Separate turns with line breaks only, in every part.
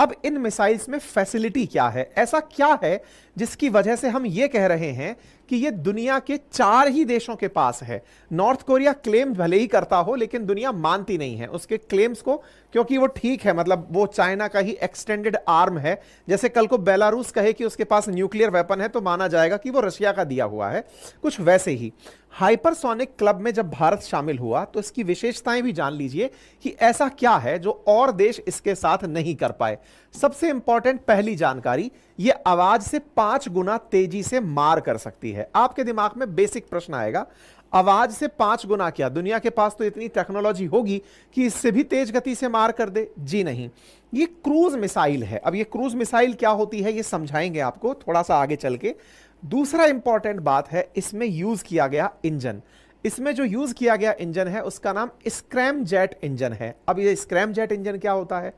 अब इन मिसाइल्स में फैसिलिटी क्या है, ऐसा क्या है जिसकी वजह से हम ये कह रहे हैं कि ये दुनिया के 4 ही देशों के पास है। नॉर्थ कोरिया क्लेम भले ही करता हो लेकिन दुनिया मानती नहीं है उसके क्लेम्स को, क्योंकि वो ठीक है, मतलब वो चाइना का ही एक्सटेंडेड आर्म है। जैसे कल को बेलारूस कहे कि उसके पास न्यूक्लियर वेपन है तो माना जाएगा कि वो रशिया का दिया हुआ है, कुछ वैसे ही। हाइपरसोनिक क्लब में जब भारत शामिल हुआ तो इसकी विशेषताएं भी जान लीजिए कि ऐसा क्या है जो और देश इसके साथ नहीं कर पाए। सबसे इंपॉर्टेंट पहली जानकारी, ये आवाज से 5 गुना तेजी से मार कर सकती है। आपके दिमाग में बेसिक प्रश्न आएगा, आवाज से 5 गुना क्या, दुनिया के पास तो इतनी टेक्नोलॉजी होगी कि इससे भी तेज गति से मार कर दे? जी नहीं, ये क्रूज मिसाइल है। अब ये क्रूज मिसाइल क्या होती है ये समझाएंगे आपको थोड़ा सा आगे चल के। दूसरा इंपॉर्टेंट बात है, इसमें यूज किया गया इंजन। इसमें जो यूज किया गया इंजन है उसका नाम स्क्रैम जेट इंजन है। अब ये स्क्रैम जेट इंजन क्या होता है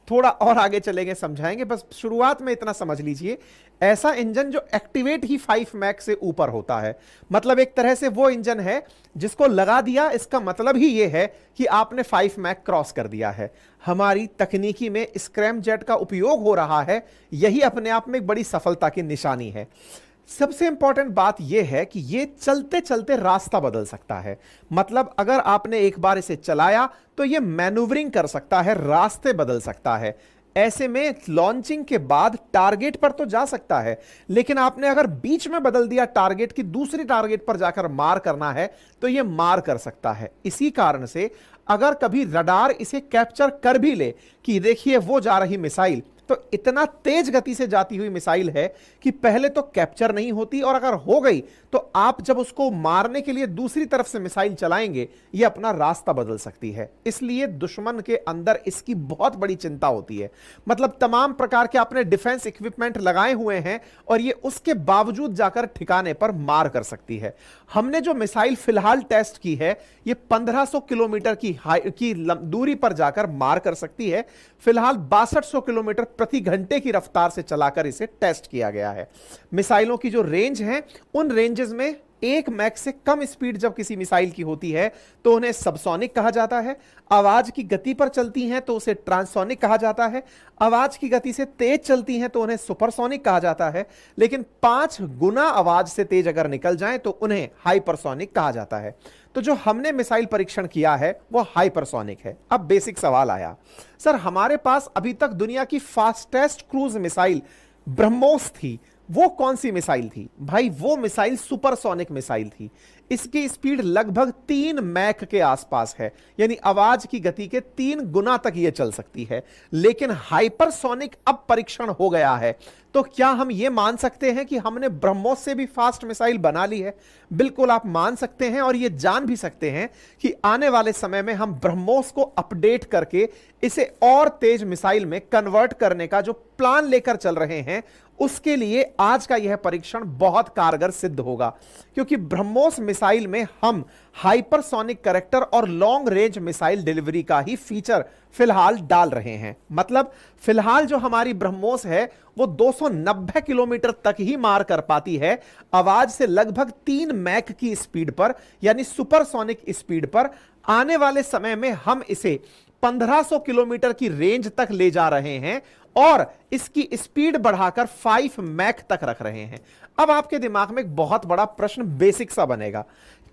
थोड़ा और आगे चलेंगे समझाएंगे, बस शुरुआत में इतना समझ लीजिए। ऐसा इंजन जो एक्टिवेट ही 5 मैक से ऊपर होता है, मतलब एक तरह से वो इंजन है जिसको लगा दिया, इसका मतलब ही ये है कि आपने 5 मैक क्रॉस कर दिया है। हमारी तकनीकी में स्क्रैम जेट का उपयोग हो रहा है, यही अपने आप में एक बड़ी सफलता की निशानी है। सबसे इंपॉर्टेंट बात यह है कि यह चलते चलते रास्ता बदल सकता है, मतलब अगर आपने एक बार इसे चलाया तो यह मैन्यूवरिंग कर सकता है, रास्ते बदल सकता है। ऐसे में लॉन्चिंग के बाद टारगेट पर तो जा सकता है, लेकिन आपने अगर बीच में बदल दिया टारगेट की, दूसरी टारगेट पर जाकर मार करना है तो यह मार कर सकता है। इसी कारण से अगर कभी रडार इसे कैप्चर कर भी ले कि देखिए वो जा रही मिसाइल, तो इतना तेज गति से जाती हुई मिसाइल है कि पहले तो कैप्चर नहीं होती, और अगर हो गई तो आप जब उसको मारने के लिए दूसरी तरफ से मिसाइल चलाएंगे ये अपना रास्ता बदल सकती है। इसलिए दुश्मन के अंदर इसकी बहुत बड़ी चिंता होती है, मतलब तमाम प्रकार के आपने डिफेंस इक्विपमेंट लगाए हुए हैं और ये उसके बावजूद जाकर ठिकाने पर मार कर सकती है। हमने जो मिसाइल फिलहाल टेस्ट की है ये 1500 किलोमीटर की दूरी पर जाकर मार कर सकती है। फिलहाल 6200 किलोमीटर प्रति घंटे की रफ्तार से चलाकर इसे टेस्ट किया गया है। मिसाइलों की जो रेंज है उन रेंजेस में 1 मैक से कम स्पीड जब किसी मिसाइल की होती है तो उन्हें सबसोनिक कहा जाता है। आवाज की गति पर चलती हैं तो उसे ट्रांससोनिक कहा जाता है। आवाज की गति से तेज चलती हैं तो उन्हें सुपरसोनिक कहा जाता है। लेकिन 5 गुना आवाज से तेज अगर निकल जाएं तो उन्हें हाइपरसोनिक कहा जाता है। तो जो हमने मिसाइल परीक्षण किया है वो हाइपरसोनिक है। अब बेसिक सवाल आया, सर हमारे पास अभी तक दुनिया की फास्टेस्ट क्रूज मिसाइल ब्रह्मोस थी, वो कौन सी मिसाइल थी? भाई वो मिसाइल सुपरसोनिक मिसाइल थी। इसकी स्पीड लगभग 3 मैक के आसपास है, यानी आवाज की गति के 3 गुना तक यह चल सकती है। लेकिन हाइपरसोनिक अब परीक्षण हो गया है, तो क्या हम यह मान सकते हैं कि हमने ब्रह्मोस से भी फास्ट मिसाइल बना ली है? बिल्कुल आप मान सकते हैं, और यह जान भी सकते हैं कि आने वाले समय में हम ब्रह्मोस को अपडेट करके इसे और तेज मिसाइल में कन्वर्ट करने का जो प्लान लेकर चल रहे हैं, उसके लिए आज का यह परीक्षण बहुत कारगर सिद्ध होगा। क्योंकि ब्रह्मोस मिसाइल में हम हाइपरसोनिक कैरेक्टर और लॉन्ग रेंज मिसाइल डिलीवरी का ही फीचर फिलहाल डाल रहे हैं। मतलब फिलहाल जो हमारी ब्रह्मोस है वो 290 किलोमीटर तक ही मार कर पाती है, आवाज से लगभग 3 मैक की स्पीड पर, यानी सुपरसोनिक स्पीड पर। आने वाले समय में हम इसे 1500 किलोमीटर की रेंज तक ले जा रहे हैं और इसकी स्पीड बढ़ाकर 5 मैक तक रख रहे हैं। अब आपके दिमाग में एक बहुत बड़ा प्रश्न बेसिक सा बनेगा,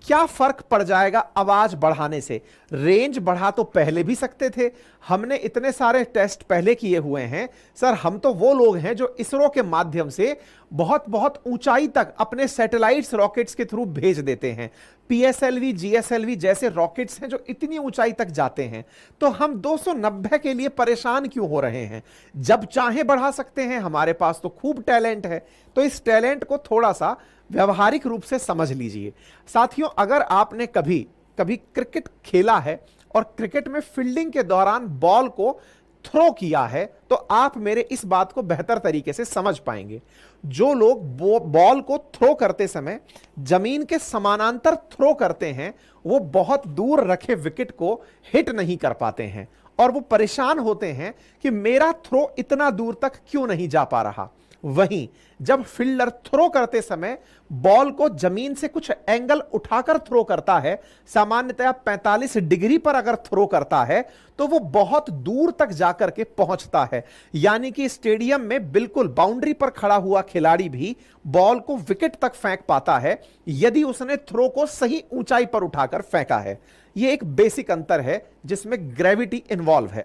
क्या फर्क पड़ जाएगा आवाज बढ़ाने से? रेंज बढ़ा तो पहले भी सकते थे, हमने इतने सारे टेस्ट पहले किए हुए हैं। सर हम तो वो लोग हैं जो इसरो के माध्यम से बहुत बहुत ऊंचाई तक अपने सैटेलाइट्स रॉकेट्स के थ्रू भेज देते हैं। पीएसएलवी, जीएसएलवी जैसे रॉकेट्स हैं जो इतनी ऊंचाई तक जाते हैं, तो हम 290 के लिए परेशान क्यों हो रहे हैं? जब चाहे बढ़ा सकते हैं, हमारे पास तो खूब टैलेंट है। तो इस टैलेंट को थोड़ा सा व्यवहारिक रूप से समझ लीजिए। साथियों, अगर आपने कभी कभी क्रिकेट खेला है और क्रिकेट में फील्डिंग के दौरान बॉल को थ्रो किया है, तो आप मेरे इस बात को बेहतर तरीके से समझ पाएंगे। जो लोग बॉल को थ्रो करते समय जमीन के समानांतर थ्रो करते हैं, वो बहुत दूर रखे विकेट को हिट नहीं कर पाते हैं और वो परेशान होते हैं कि मेरा थ्रो इतना दूर तक क्यों नहीं जा पा रहा। वहीं जब फील्डर थ्रो करते समय बॉल को जमीन से कुछ एंगल उठाकर थ्रो करता है, सामान्यतया 45 डिग्री पर अगर थ्रो करता है, तो वो बहुत दूर तक जाकर के पहुंचता है। यानी कि स्टेडियम में बिल्कुल बाउंड्री पर खड़ा हुआ खिलाड़ी भी बॉल को विकेट तक फेंक पाता है यदि उसने थ्रो को सही ऊंचाई पर उठाकर फेंका है। यह एक बेसिक अंतर है जिसमें ग्रेविटी इन्वॉल्व है।